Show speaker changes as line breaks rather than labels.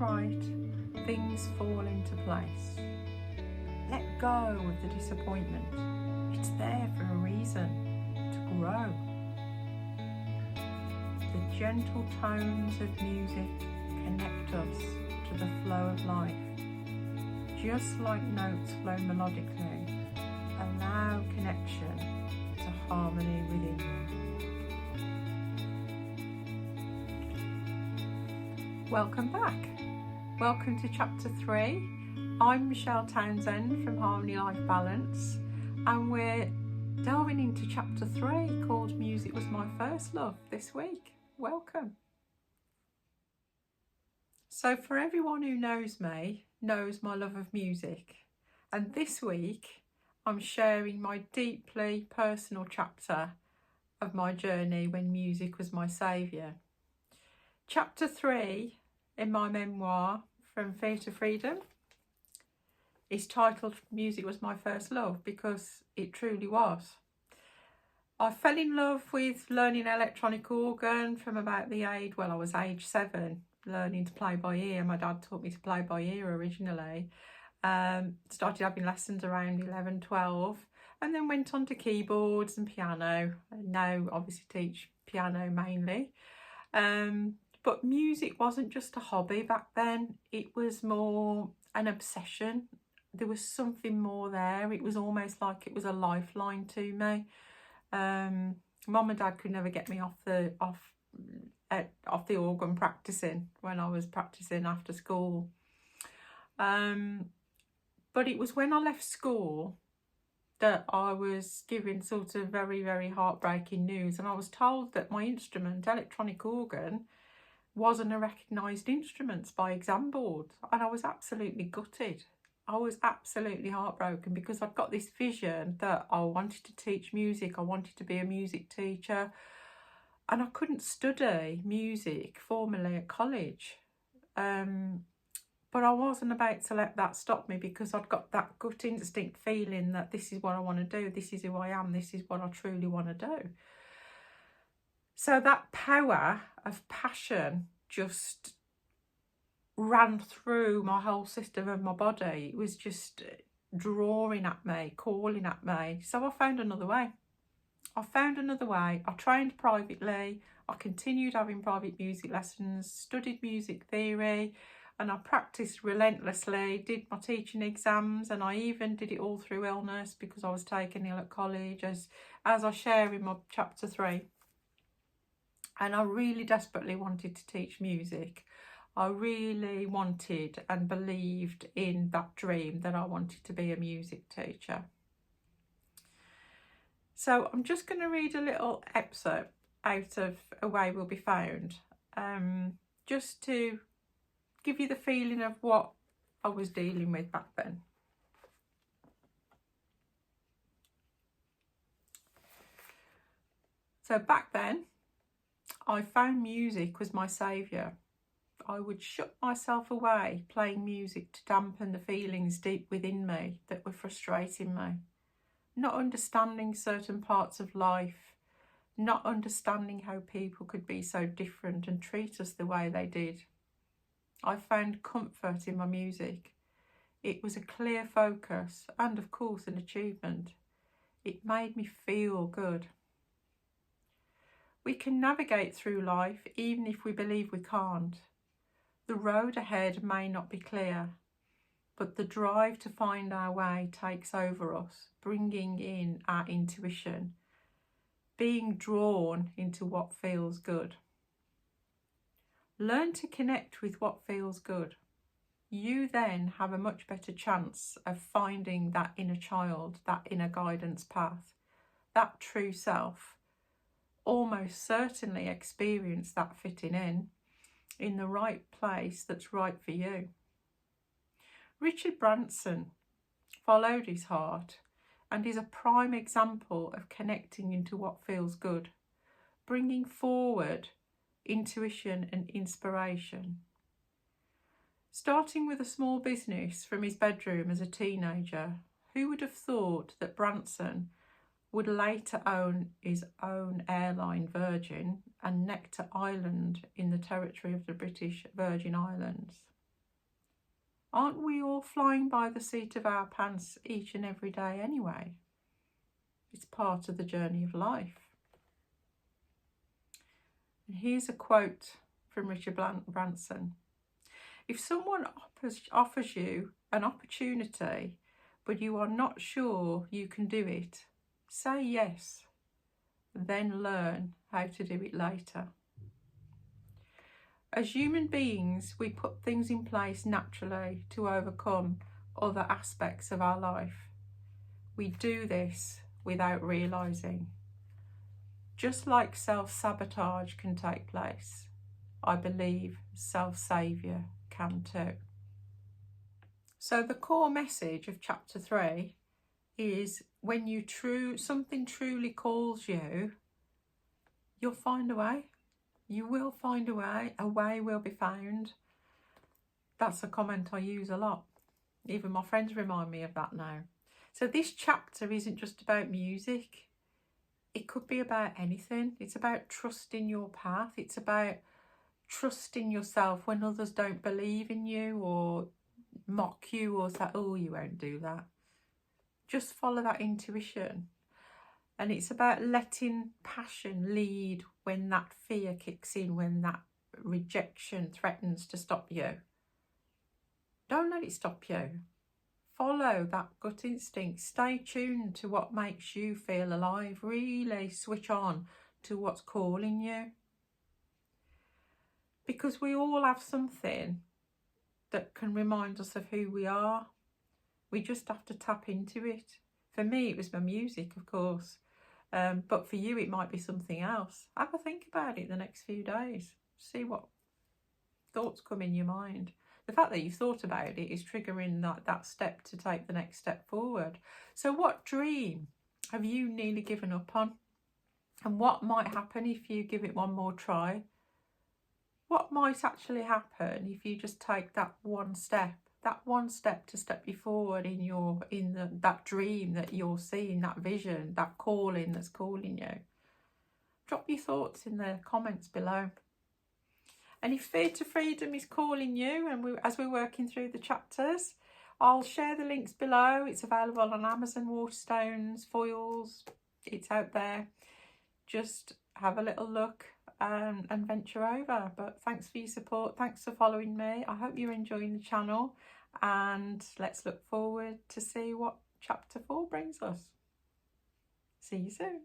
right, things fall into place. Let go of the disappointment. It's there for a reason, to grow. The gentle tones of music connect us to the flow of life. Just like notes flow melodically, allow connection to harmony within you. Welcome back. Welcome to chapter 3. I'm Michelle Townsend from Harmony Life Balance, and we're delving into chapter 3 called Music Was My First Love this week. Welcome. So for everyone who knows me, knows my love of music, and this week I'm sharing my deeply personal chapter of my journey when music was my saviour. Chapter 3 in my memoir, From Fear to Freedom, is titled Music Was My First Love because it truly was. I fell in love with learning electronic organ from about the age, I was age 7, learning to play by ear. My dad taught me to play by ear originally. Started having lessons around 11, 12, and then went on to keyboards and piano. And now obviously teach piano mainly. But music wasn't just a hobby back then. It was more an obsession. There was something more there. It was almost like it was a lifeline to me. Mum and Dad could never get me off the organ practicing when I was practicing after school. But it was when I left school that I was given sort of very, very heartbreaking news, and I was told that my instrument, electronic organ, wasn't a recognised instrument by exam board, and I was absolutely gutted. I was absolutely heartbroken because I'd got this vision that I wanted to teach music, I wanted to be a music teacher, and I couldn't study music formally at college. But I wasn't about to let that stop me because I'd got that gut instinct feeling that this is what I want to do, this is who I am, this is what I truly want to do. So that power of passion just ran through my whole system of my body. It was just drawing at me, calling at me. So I found another way. I trained privately. I continued having private music lessons, studied music theory, and I practiced relentlessly, did my teaching exams, and I even did it all through illness because I was taken ill at college, as I share in my chapter 3. And I really desperately wanted to teach music. I really wanted and believed in that dream that I wanted to be a music teacher. So I'm just going to read a little excerpt out of A Way Will Be Found, just to give you the feeling of what I was dealing with back then. So back then, I found music was my saviour. I would shut myself away playing music to dampen the feelings deep within me that were frustrating me. Not understanding certain parts of life, not understanding how people could be so different and treat us the way they did. I found comfort in my music. It was a clear focus and, of course, an achievement. It made me feel good. We can navigate through life even if we believe we can't. The road ahead may not be clear, but the drive to find our way takes over us, bringing in our intuition, being drawn into what feels good. Learn to connect with what feels good. You then have a much better chance of finding that inner child, that inner guidance path, that true self. Almost certainly experience that fitting in the right place that's right for you. Richard Branson followed his heart and is a prime example of connecting into what feels good, bringing forward intuition and inspiration. Starting with a small business from his bedroom as a teenager, who would have thought that Branson would later own his own airline, Virgin, and Nectar Island in the territory of the British Virgin Islands? Aren't we all flying by the seat of our pants each and every day anyway? It's part of the journey of life. And here's a quote from Richard Branson. If someone offers you an opportunity, but you are not sure you can do it, say yes, then learn how to do it later. As human beings, we put things in place naturally to overcome other aspects of our life. We do this without realising. Just like self-sabotage can take place, I believe self-saviour can too. So the core message of chapter 3 is when something truly calls you, you'll find a way. You will find a way will be found. That's a comment I use a lot. Even my friends remind me of that now. So this chapter isn't just about music. It could be about anything. It's about trusting your path. It's about trusting yourself when others don't believe in you or mock you or say, oh, you won't do that. Just follow that intuition. And it's about letting passion lead when that fear kicks in, when that rejection threatens to stop you. Don't let it stop you. Follow that gut instinct. Stay tuned to what makes you feel alive. Really switch on to what's calling you. Because we all have something that can remind us of who we are. We just have to tap into it. For me, it was my music, of course. But for you, it might be something else. Have a think about it the next few days. See what thoughts come in your mind. The fact that you've thought about it is triggering that step to take the next step forward. So what dream have you nearly given up on? And what might happen if you give it one more try? What might actually happen if you just take that one step to step you forward in that dream that you're seeing, that vision, that calling that's calling you? Drop your thoughts in the comments below. And if Fear to Freedom is calling you, and as we're working through the chapters, I'll share the links below. It's available on Amazon, Waterstones, foils. It's out there. Just have a little look and venture over. But thanks for your support. Thanks for following me. I hope you're enjoying the channel. And let's look forward to see what chapter 4 brings us. See you soon.